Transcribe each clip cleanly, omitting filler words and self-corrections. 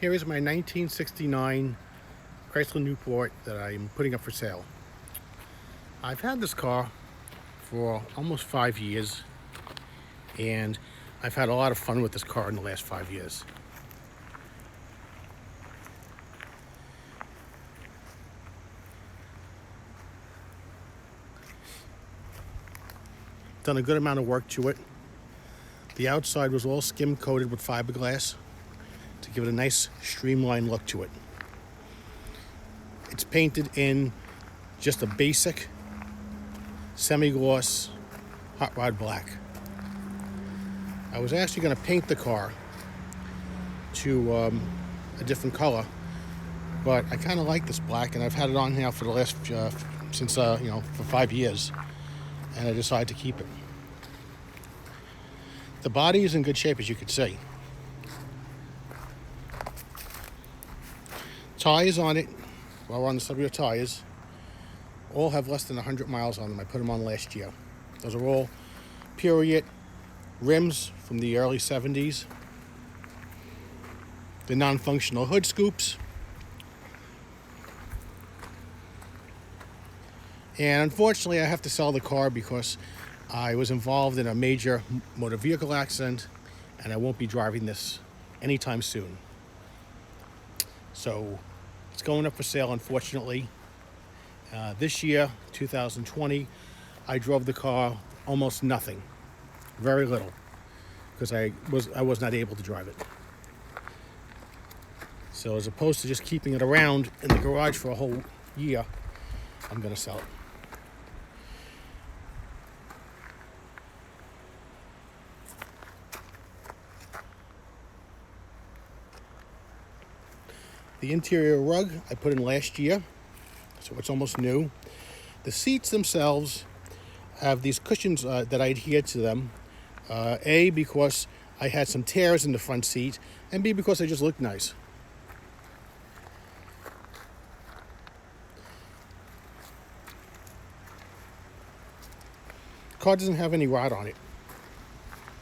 Here is my 1969 Chrysler Newport that I'm putting up for sale. I've had this car for almost 5 years, and I've had a lot of fun with this car in the last 5 years. Done a good amount of work to it. The outside was all skim coated with fiberglass to give it a nice streamlined look to it. It's painted in just a basic semi-gloss hot rod black. I was actually going to paint the car to a different color, but I kind of like this black, and I've had it on now for the last since for 5 years, and I decided to keep it. The body is in good shape, as you can see. Tires on it, while we're on the subject of tires, all have less than 100 miles on them. I put them on last year. Those are all period rims from the early 70s. The non-functional hood scoops. And unfortunately, I have to sell the car because I was involved in a major motor vehicle accident, and I won't be driving this anytime soon. So it's going up for sale, unfortunately. This year, 2020, I drove the car almost nothing, very little, because I was not able to drive it. So as opposed to just keeping it around in the garage for a whole year, I'm going to sell it. The interior rug I put in last year, so it's almost new. The seats themselves have these cushions that I adhered to them. A, because I had some tears in the front seat, and B, because they just look nice. The car doesn't have any rot on it,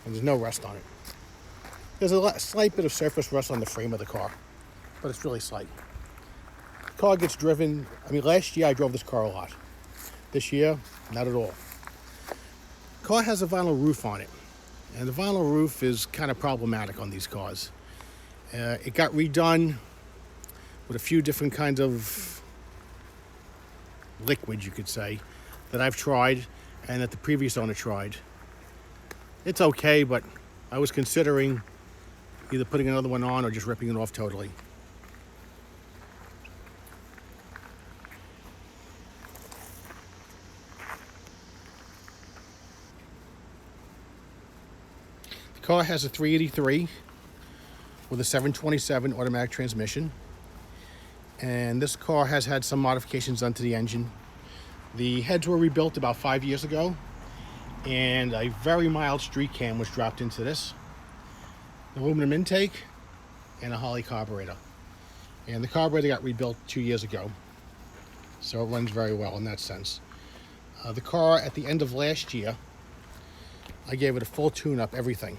and there's no rust on it. There's a slight bit of surface rust on the frame of the car, but it's really slight. The car gets driven. Last year I drove this car a lot. This year, not at all. The car has a vinyl roof on it, and the vinyl roof is kind of problematic on these cars. It got redone with a few different kinds of liquids, you could say, that I've tried and that the previous owner tried. It's okay, but I was considering either putting another one on or just ripping it off totally. The car has a 383 with a 727 automatic transmission, and this car has had some modifications done to the engine. The heads were rebuilt about 5 years ago, and a very mild street cam was dropped into this. Aluminum intake and a Holley carburetor. And the carburetor got rebuilt 2 years ago, so it runs very well in that sense. The car, at the end of last year, I gave it a full tune-up, everything,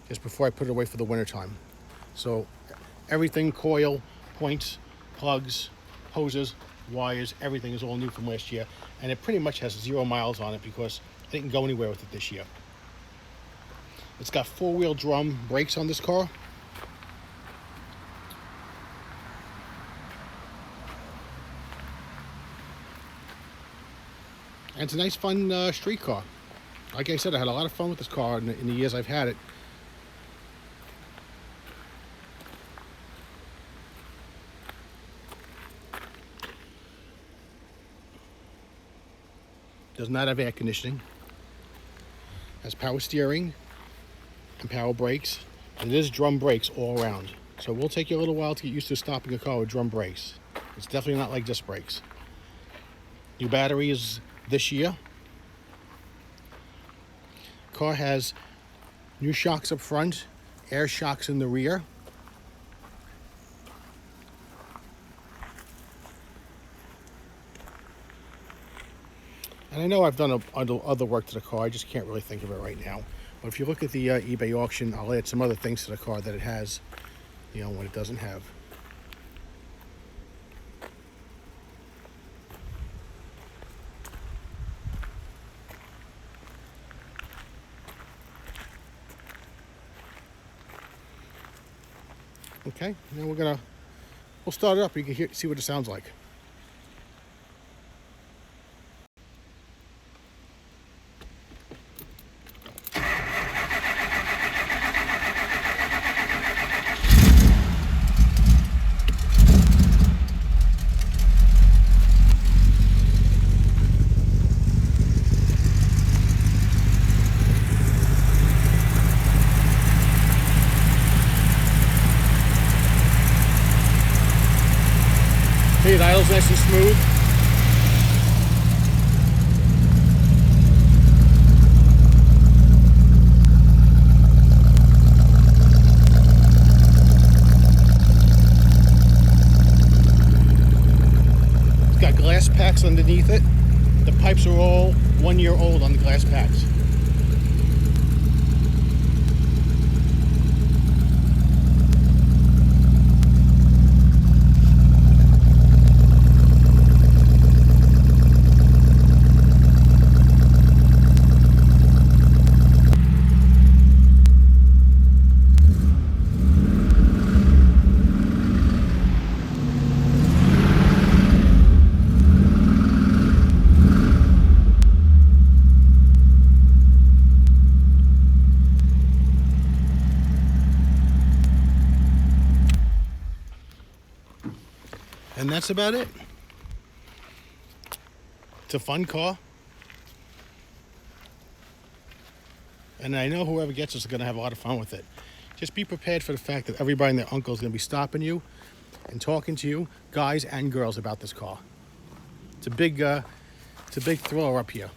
just before I put it away for the winter time. So everything, coil, points, plugs, hoses, wires, everything is all new from last year, and it pretty much has 0 miles on it because I didn't go anywhere with it this year. It's got 4-wheel drum brakes on this car. And it's a nice, fun street car. Like I said, I had a lot of fun with this car in the years I've had it. Does not have air conditioning. Has power steering and power brakes. And it is drum brakes all around. So it will take you a little while to get used to stopping a car with drum brakes. It's definitely not like disc brakes. New battery is this year. Car has new shocks up front, air shocks in the rear. And I know I've done other work to the car, I just can't really think of it right now. But if you look at the eBay auction, I'll add some other things to the car that it has. you know, what it doesn't have. Okay, now we'll start it up. You can see what it sounds like. See, it idles nice and smooth. It's got glass packs underneath it. The pipes are all 1 year old on the glass packs. And that's about it. It's a fun car. And I know whoever gets this is going to have a lot of fun with it. Just be prepared for the fact that everybody and their uncle is going to be stopping you and talking to you, guys and girls, about this car. It's a big thriller up here.